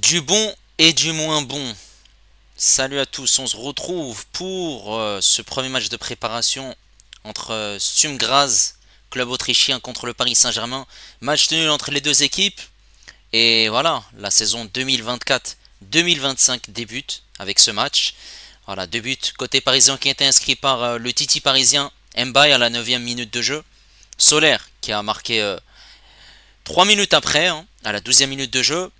Du bon et du moins bon. Salut à tous, on se retrouve pour ce premier match de préparation entre Sturm Graz, club autrichien, contre le Paris Saint-Germain. Match nul entre les deux équipes. Et voilà, la saison 2024-2025 débute avec ce match. Voilà, deux buts côté parisien qui a été inscrit par le Titi parisien Mbaye à la 9e minute de jeu. Solaire qui a marqué 3 minutes après, à la 12e minute de jeu.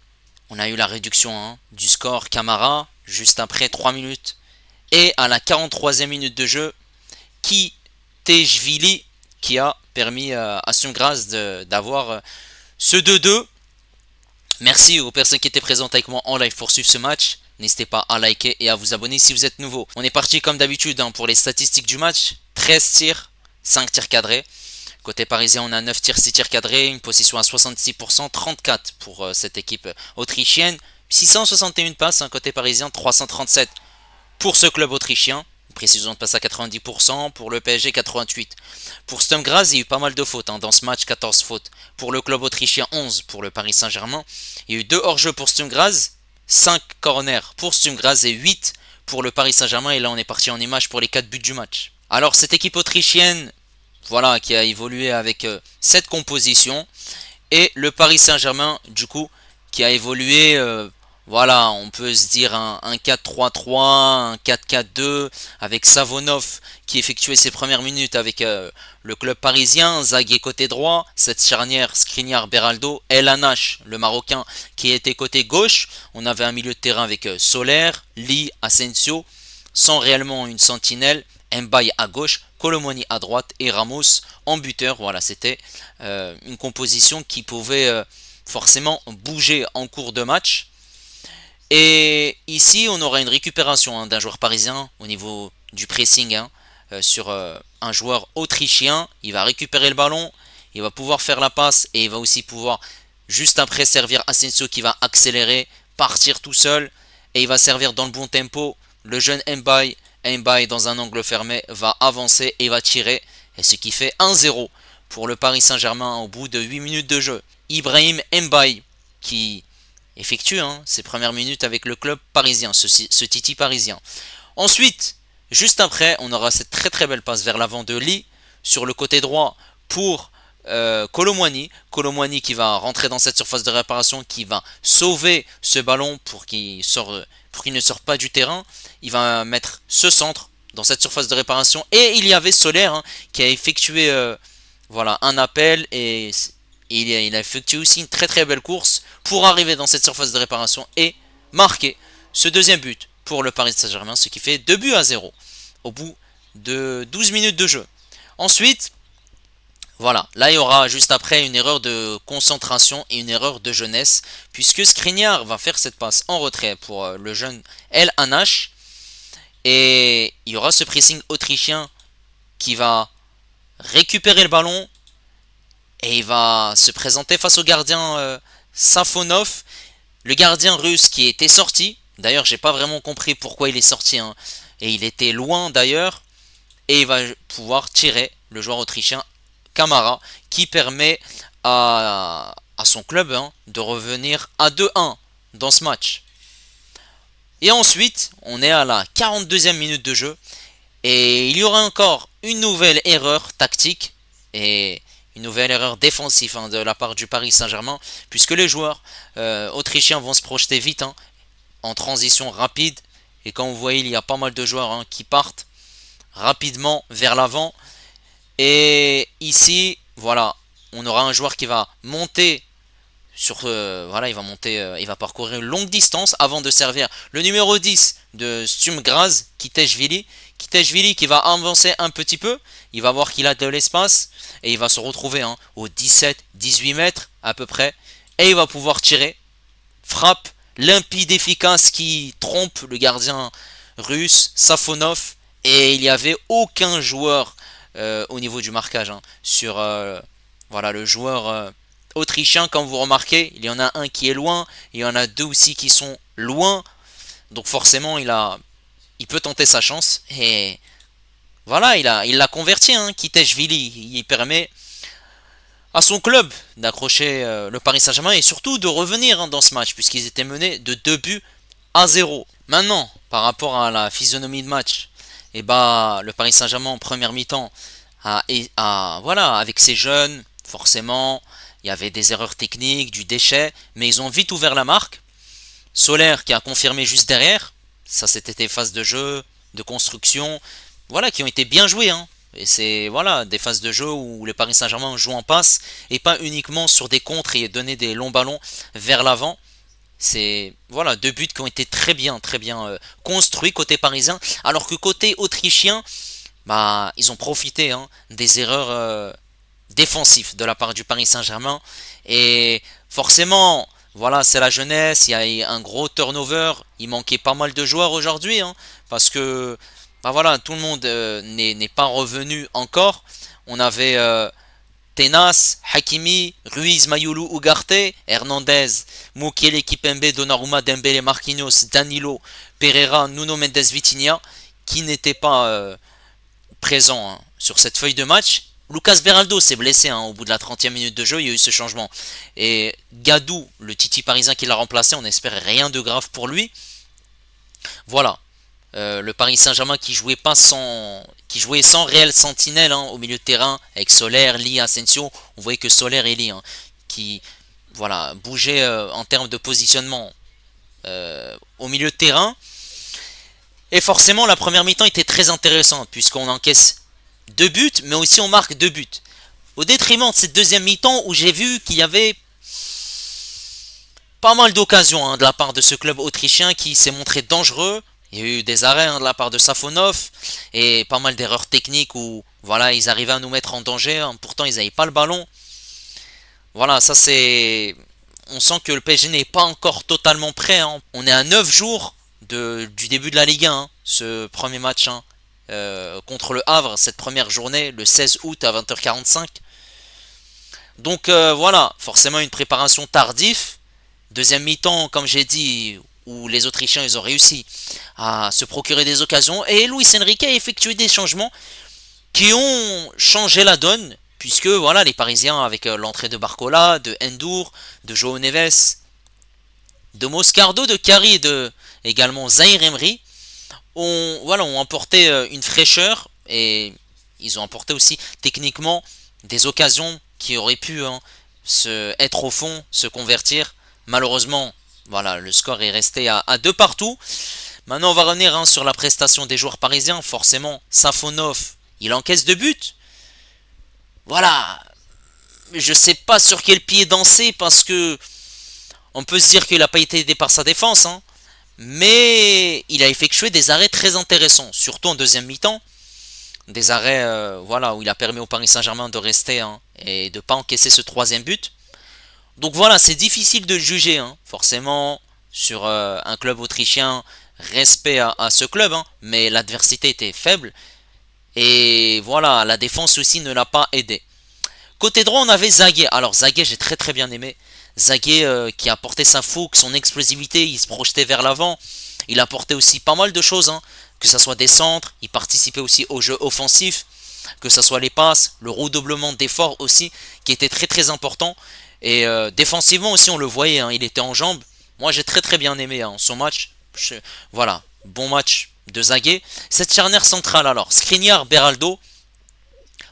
On a eu la réduction du score Camara juste après 3 minutes. Et à la 43e minute de jeu, Kitejvili qui a permis à Sungras d'avoir ce 2-2. Merci aux personnes qui étaient présentes avec moi en live pour suivre ce match. N'hésitez pas à liker et à vous abonner si vous êtes nouveau. On est parti comme d'habitude pour les statistiques du match. 13 tirs, 5 tirs cadrés. Côté parisien, on a 9 tirs, 6 tirs cadrés, une possession à 66%, 34 pour cette équipe autrichienne. 661 passes, côté parisien, 337 pour ce club autrichien. Une précision de passe à 90%, pour le PSG 88. Pour Sturm Graz, il y a eu pas mal de fautes dans ce match, 14 fautes. Pour le club autrichien, 11 pour le Paris Saint-Germain. Il y a eu 2 hors-jeu pour Sturm Graz, 5 corners pour Sturm Graz et 8 pour le Paris Saint-Germain. Et là, on est parti en image pour les 4 buts du match. Alors, cette équipe autrichienne, voilà, qui a évolué avec cette composition. Et le Paris Saint-Germain, du coup, qui a évolué, voilà, on peut se dire un 4-3-3, un 4-4-2, avec Savonov qui effectuait ses premières minutes avec le club parisien, Zaguet côté droit, cette charnière Skriniar-Beraldo, El Anache, le Marocain, qui était côté gauche. On avait un milieu de terrain avec Soler, Lee, Asensio, sans réellement une sentinelle, Mbaye à gauche, Colomoni à droite et Ramos en buteur. Voilà, c'était une composition qui pouvait forcément bouger en cours de match. Et ici, on aura une récupération d'un joueur parisien au niveau du pressing sur un joueur autrichien. Il va récupérer le ballon, il va pouvoir faire la passe et il va aussi pouvoir juste après servir Asensio qui va accélérer, partir tout seul et il va servir dans le bon tempo. Le jeune Mbaye dans un angle fermé va avancer et va tirer. Et ce qui fait 1-0 pour le Paris Saint-Germain au bout de 8 minutes de jeu. Ibrahim Mbaye qui effectue ses premières minutes avec le club parisien, ce Titi parisien. Ensuite, juste après, on aura cette très très belle passe vers l'avant de Lee sur le côté droit pour Colomwani. Colomwani qui va rentrer dans cette surface de réparation, qui va sauver ce ballon pour qu'il ne sorte pas du terrain. Il va mettre ce centre dans cette surface de réparation. Et il y avait Solaire qui a effectué voilà, un appel et il a effectué aussi une très très belle course pour arriver dans cette surface de réparation et marquer ce deuxième but pour le Paris Saint-Germain, ce qui fait 2-0 au bout de 12 minutes de jeu. Ensuite, voilà, là il y aura juste après une erreur de concentration et une erreur de jeunesse, puisque Skriniar va faire cette passe en retrait pour le jeune El Anache, et il y aura ce pressing autrichien qui va récupérer le ballon, et il va se présenter face au gardien Safonov, le gardien russe qui était sorti. D'ailleurs, j'ai pas vraiment compris pourquoi il est sorti, et il était loin d'ailleurs, et il va pouvoir tirer le joueur autrichien Camara, qui permet à son club de revenir à 2-1 dans ce match. Et ensuite, on est à la 42e minute de jeu, et il y aura encore une nouvelle erreur tactique, et une nouvelle erreur défensive de la part du Paris Saint-Germain, puisque les joueurs autrichiens vont se projeter vite en transition rapide. Et quand vous voyez, il y a pas mal de joueurs qui partent rapidement vers l'avant. Et ici, voilà, on aura un joueur qui va monter sur voilà, il va parcourir une longue distance avant de servir le numéro 10 de Sturm Graz, Kitejvili qui va avancer un petit peu, il va voir qu'il a de l'espace et il va se retrouver au 17-18 mètres à peu près et il va pouvoir tirer, frappe limpide efficace qui trompe le gardien russe Safonov et il n'y avait aucun joueur au niveau du marquage sur voilà, le joueur autrichien. Comme vous remarquez, il y en a un qui est loin, il y en a deux aussi qui sont loin, donc forcément il peut tenter sa chance et voilà, il l'a converti, Kitejvili, il permet à son club d'accrocher le Paris Saint-Germain et surtout de revenir dans ce match puisqu'ils étaient menés de 2 buts à 0. Maintenant, par rapport à la physionomie de match, et bah le Paris Saint-Germain en première mi-temps voilà, avec ses jeunes, forcément, il y avait des erreurs techniques, du déchet, mais ils ont vite ouvert la marque. Solaire qui a confirmé juste derrière, ça c'était des phases de jeu, de construction, voilà, qui ont été bien jouées, hein. Et c'est voilà des phases de jeu où le Paris Saint-Germain joue en passe et pas uniquement sur des contres et donner des longs ballons vers l'avant. C'est voilà 2 buts qui ont été très bien construits côté parisien, alors que côté autrichien, bah ils ont profité hein, des erreurs défensives de la part du Paris Saint-Germain et forcément voilà c'est la jeunesse, il y a un gros turnover, il manquait pas mal de joueurs aujourd'hui hein, parce que bah voilà tout le monde n'est pas revenu encore. On avait Tenas, Hakimi, Ruiz, Mayulu, Ugarte, Hernandez, Mukiele, Kipembe, Donnarumma, Dembele, Marquinhos, Danilo, Pereira, Nuno Mendes, Vitinha, qui n'étaient pas présents hein, sur cette feuille de match. Lucas Beraldo s'est blessé hein, au bout de la 30e minute de jeu, il y a eu ce changement. Et Gadou, le Titi parisien qui l'a remplacé, on espère rien de grave pour lui. Voilà, le Paris Saint-Germain qui jouait sans réel sentinelle hein, au milieu de terrain avec Soler, Lee, Asensio. On voyait que Soler et Lee hein, qui voilà bougeaient en termes de positionnement au milieu de terrain. Et forcément la première mi-temps était très intéressante puisqu'on encaisse 2 buts, mais aussi on marque 2 buts. Au détriment de cette deuxième mi-temps où j'ai vu qu'il y avait pas mal d'occasions hein, de la part de ce club autrichien qui s'est montré dangereux. Il y a eu des arrêts hein, de la part de Safonov et pas mal d'erreurs techniques où voilà, ils arrivaient à nous mettre en danger. Hein, pourtant, ils n'avaient pas le ballon. Voilà, ça c'est. On sent que le PSG n'est pas encore totalement prêt. Hein. On est à 9 jours du début de la Ligue 1. Hein, ce premier match hein, contre le Havre, cette première journée, le 16 août à 20h45. Donc voilà, forcément une préparation tardive. Deuxième mi-temps, comme j'ai dit, où les Autrichiens ils ont réussi à se procurer des occasions et Luis Enrique a effectué des changements qui ont changé la donne puisque voilà les Parisiens avec l'entrée de Barcola, de Endur, de João Neves, de Moscardo, de Carri et de également Zahir Emery ont apporté une fraîcheur et ils ont apporté aussi techniquement des occasions qui auraient pu hein, être au fond, se convertir. Malheureusement, voilà, le score est resté à 2 partout. Maintenant, on va revenir hein, sur la prestation des joueurs parisiens. Forcément, Safonov, il encaisse 2 buts. Voilà, je sais pas sur quel pied danser parce que on peut se dire qu'il n'a pas été aidé par sa défense. Hein, mais il a effectué des arrêts très intéressants, surtout en deuxième mi-temps. Des arrêts voilà, où il a permis au Paris Saint-Germain de rester hein, et de ne pas encaisser ce troisième but. Donc voilà, c'est difficile de juger, hein, forcément, sur un club autrichien, respect à ce club, hein, mais l'adversité était faible. Et voilà, la défense aussi ne l'a pas aidé. Côté droit, on avait Zaguet. Alors Zaguet, j'ai très bien aimé. Zaguet qui a apporté sa fougue, son explosivité, il se projetait vers l'avant. Il apportait aussi pas mal de choses, hein, que ce soit des centres, il participait aussi au jeu offensif, que ce soit les passes, le redoublement d'efforts aussi, qui était très important. Et défensivement aussi, on le voyait, hein, il était en jambes. Moi, j'ai très bien aimé hein, son match. Voilà, bon match de Zaguet. Cette charnière centrale alors, Skriniar, Beraldo.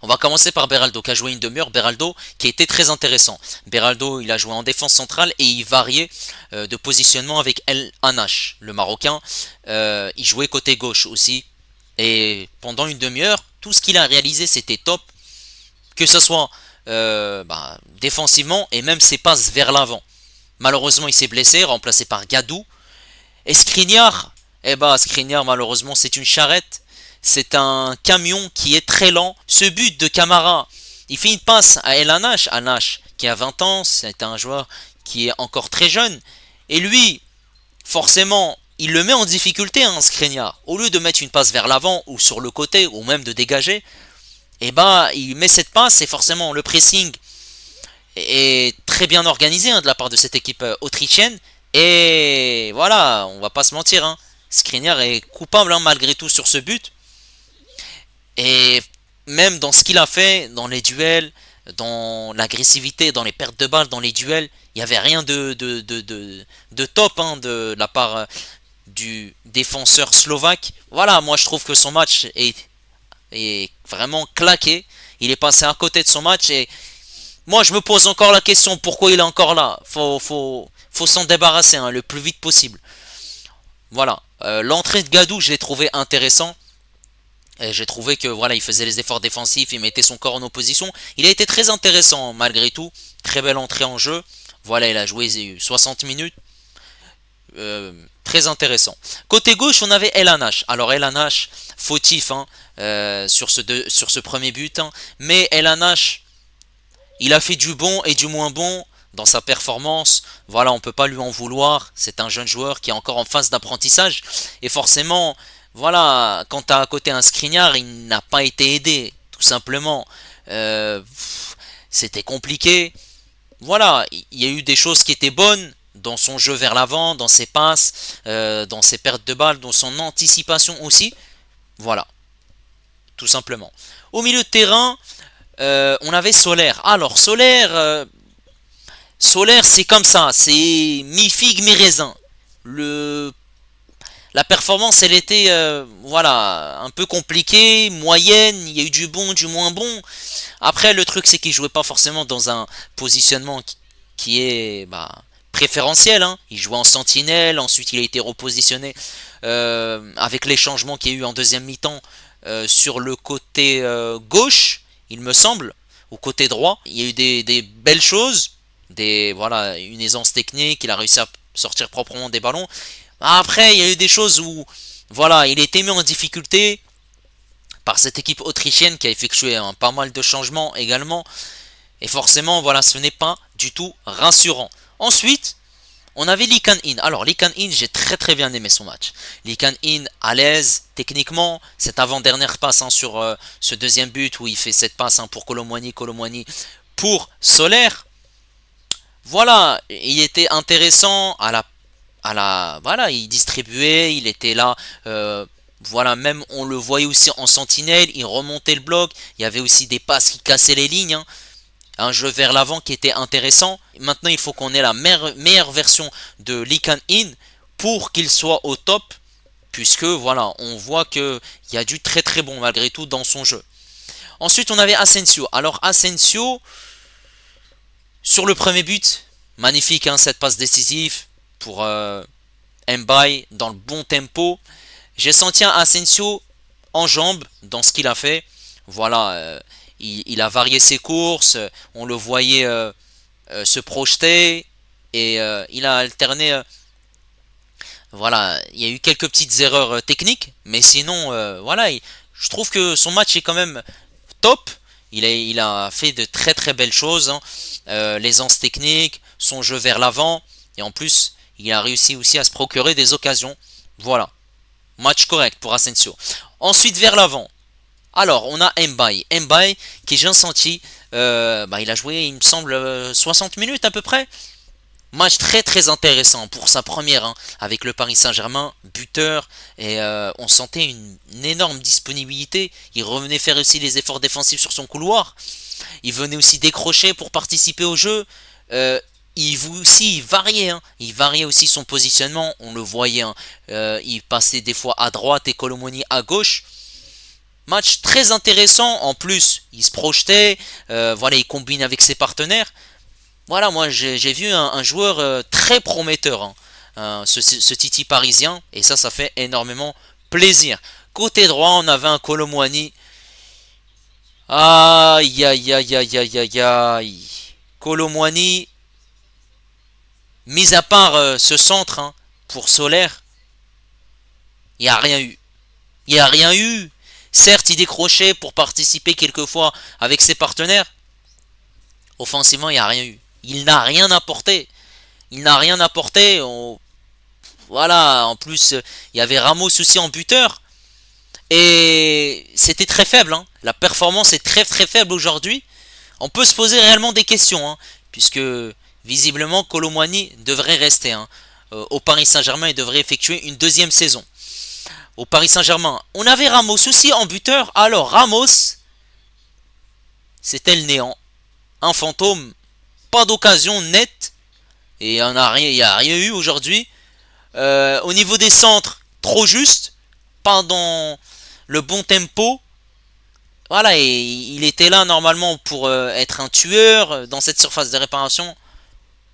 On va commencer par Beraldo qui a joué une demi-heure. Beraldo qui a été très intéressant. Beraldo, il a joué en défense centrale et il variait de positionnement avec El Hanash, le Marocain. Il jouait côté gauche aussi. Et pendant une demi-heure, tout ce qu'il a réalisé, c'était top. Que ce soit défensivement et même ses passes vers l'avant. Malheureusement, il s'est blessé, remplacé par Gadou. Et Skriniar, Skriniar, malheureusement, c'est une charrette. C'est un camion qui est très lent. Ce but de Camara, il fait une passe à El Hanash. Hanash, qui a 20 ans, c'est un joueur qui est encore très jeune. Et lui, forcément, il le met en difficulté, hein, Skriniar. Au lieu de mettre une passe vers l'avant ou sur le côté, ou même de dégager, il met cette passe et forcément le pressing est très bien organisé hein, de la part de cette équipe autrichienne. Et voilà, on va pas se mentir, hein, Skriniar est coupable hein, malgré tout sur ce but. Et même dans ce qu'il a fait, dans les duels, dans l'agressivité, dans les pertes de balles, dans les duels. Il n'y avait rien de top hein, de la part du défenseur slovaque. Voilà, moi je trouve que son match est vraiment claqué. Il est passé à côté de son match et moi je me pose encore la question pourquoi il est encore là. Faut s'en débarrasser hein, le plus vite possible. Voilà. L'entrée de Gadou, je l'ai trouvé intéressant. Et j'ai trouvé que voilà, il faisait les efforts défensifs, il mettait son corps en opposition. Il a été très intéressant malgré tout. Très belle entrée en jeu. Voilà, il a joué 60 minutes. Très intéressant. Côté gauche, on avait Elanash. Alors Elanash, fautif hein, sur ce premier but. Hein. Mais Elanash, il a fait du bon et du moins bon dans sa performance. Voilà, on ne peut pas lui en vouloir. C'est un jeune joueur qui est encore en phase d'apprentissage. Et forcément, voilà, quand tu as à côté un Skriniar, il n'a pas été aidé, tout simplement. C'était compliqué. Voilà, il y a eu des choses qui étaient bonnes dans son jeu vers l'avant, dans ses passes, dans ses pertes de balles, dans son anticipation aussi. Voilà, tout simplement. Au milieu de terrain, on avait Solaire. Alors, Solaire, c'est comme ça, c'est mi-figue, mi-raisin. La performance, elle était voilà, un peu compliquée, moyenne, il y a eu du bon, du moins bon. Après, le truc, c'est qu'il jouait pas forcément dans un positionnement qui est préférentiel. Hein. Il jouait en sentinelle, ensuite il a été repositionné avec les changements qu'il y a eu en deuxième mi-temps sur le côté gauche, il me semble, au côté droit. Il y a eu des belles choses, voilà, une aisance technique, il a réussi à sortir proprement des ballons. Après, il y a eu des choses où voilà, il a été mis en difficulté par cette équipe autrichienne qui a effectué pas mal de changements également. Et forcément, voilà, ce n'est pas du tout rassurant. Ensuite, on avait Lee Kan-in. Alors, Lee Kan-in, j'ai très très bien aimé son match. Lee Kan-in, à l'aise, techniquement, cette avant-dernière passe hein, sur ce deuxième but où il fait cette passe hein, pour Kolo Muani pour Solaire. Voilà, il était intéressant voilà, il distribuait, il était là, voilà, même on le voyait aussi en sentinelle, il remontait le bloc, il y avait aussi des passes qui cassaient les lignes, hein. Un jeu vers l'avant qui était intéressant. Maintenant, il faut qu'on ait la meilleure version de Lee Kan-in pour qu'il soit au top, puisque voilà, on voit qu'il y a du très très bon malgré tout dans son jeu. Ensuite, on avait Asensio. Alors, Asensio, sur le premier but, magnifique, hein, cette passe décisive pour Mbaye dans le bon tempo. J'ai senti un Asensio en jambes dans ce qu'il a fait. Voilà, il a varié ses courses, on le voyait se projeter et il a alterné. Voilà, il y a eu quelques petites erreurs techniques, mais sinon, voilà, je trouve que son match est quand même top. Il a fait de très très belles choses, hein. L'aisance technique, son jeu vers l'avant, et en plus, il a réussi aussi à se procurer des occasions. Voilà, match correct pour Asensio. Ensuite, vers l'avant. Alors, on a Mbaye. Mbaye, qui j'ai senti, il a joué, il me semble, 60 minutes à peu près. Match très très intéressant pour sa première hein, avec le Paris Saint-Germain, buteur, et on sentait une énorme disponibilité. Il revenait faire aussi les efforts défensifs sur son couloir. Il venait aussi décrocher pour participer au jeu. Il variait, hein. Il variait aussi son positionnement, on le voyait. Hein. Il passait des fois à droite et Kolo Muani à gauche. Match très intéressant, en plus il se projetait, voilà, il combine avec ses partenaires. Voilà, moi j'ai vu un joueur très prometteur, hein, ce Titi parisien, et ça fait énormément plaisir. Côté droit, on avait un Kolo Muani. Aïe aïe aïe aïe aïe aïe aïe. Kolo Muani, mis à part ce centre hein, pour Solaire, il n'y a rien eu. Il n'y a rien eu. Certes, il décrochait pour participer quelquefois avec ses partenaires. Offensivement, il n'y a rien eu. Il n'a rien apporté. Il n'a rien apporté. Voilà, en plus, il y avait Ramos aussi en buteur. Et c'était très faible. Hein. La performance est très très faible aujourd'hui. On peut se poser réellement des questions. Hein, puisque visiblement, Kolo Muani devrait rester. Hein. Au Paris Saint-Germain, il devrait effectuer une deuxième saison. Au Paris Saint-Germain, on avait Ramos aussi en buteur. Alors Ramos, c'était le néant. un fantôme, pas d'occasion nette, et il n'y a rien eu aujourd'hui. Au niveau des centres, trop juste, pas dans le bon tempo. Voilà, et il était là normalement pour être un tueur dans cette surface de réparation.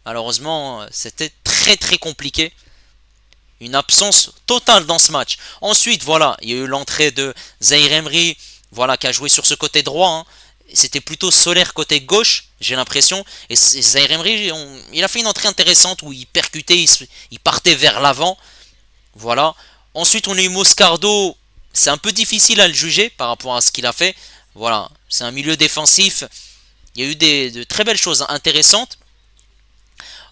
Malheureusement, c'était très très compliqué. Une absence totale dans ce match. Ensuite, voilà, il y a eu l'entrée de Zaïre Emery, voilà, qui a joué sur ce côté droit. Hein. C'était plutôt Solaire côté gauche, j'ai l'impression. Et Zaïre Emery, il a fait une entrée intéressante où il percutait, il partait vers l'avant. Voilà. Ensuite, on a eu Moscardo. C'est un peu difficile à le juger par rapport à ce qu'il a fait. Voilà, c'est un milieu défensif. Il y a eu de très belles choses intéressantes.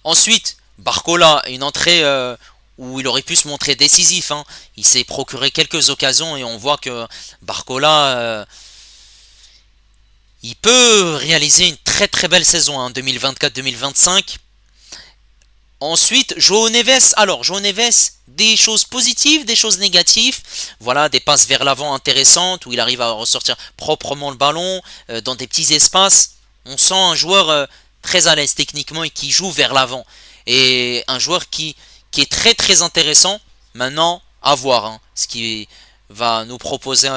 Ensuite, Barcola, une entrée où il aurait pu se montrer décisif. Hein. Il s'est procuré quelques occasions et on voit que Barcola, il peut réaliser une très très belle saison en 2024-2025. Ensuite, João Neves. Alors, João Neves, des choses positives, des choses négatives. Voilà, des passes vers l'avant intéressantes où il arrive à ressortir proprement le ballon dans des petits espaces. On sent un joueur très à l'aise techniquement et qui joue vers l'avant. Et un joueur qui est très très intéressant. Maintenant, à voir hein, ce qu'il va nous proposer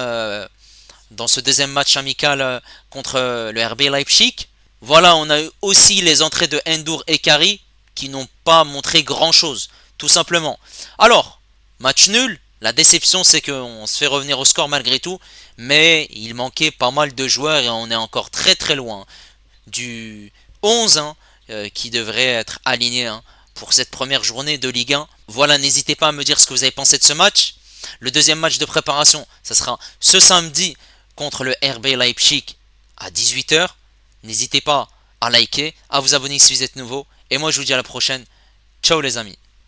dans ce deuxième match amical contre le RB Leipzig. Voilà, on a eu aussi les entrées de Ndour et Kari qui n'ont pas montré grand chose, tout simplement. Alors, match nul, la déception c'est qu'on se fait revenir au score malgré tout, mais il manquait pas mal de joueurs et on est encore très très loin du 11 hein, qui devrait être aligné hein, pour cette première journée de Ligue 1. Voilà, n'hésitez pas à me dire ce que vous avez pensé de ce match. Le deuxième match de préparation, ça sera ce samedi contre le RB Leipzig à 18h. N'hésitez pas à liker, à vous abonner si vous êtes nouveau. Et moi je vous dis à la prochaine. Ciao les amis.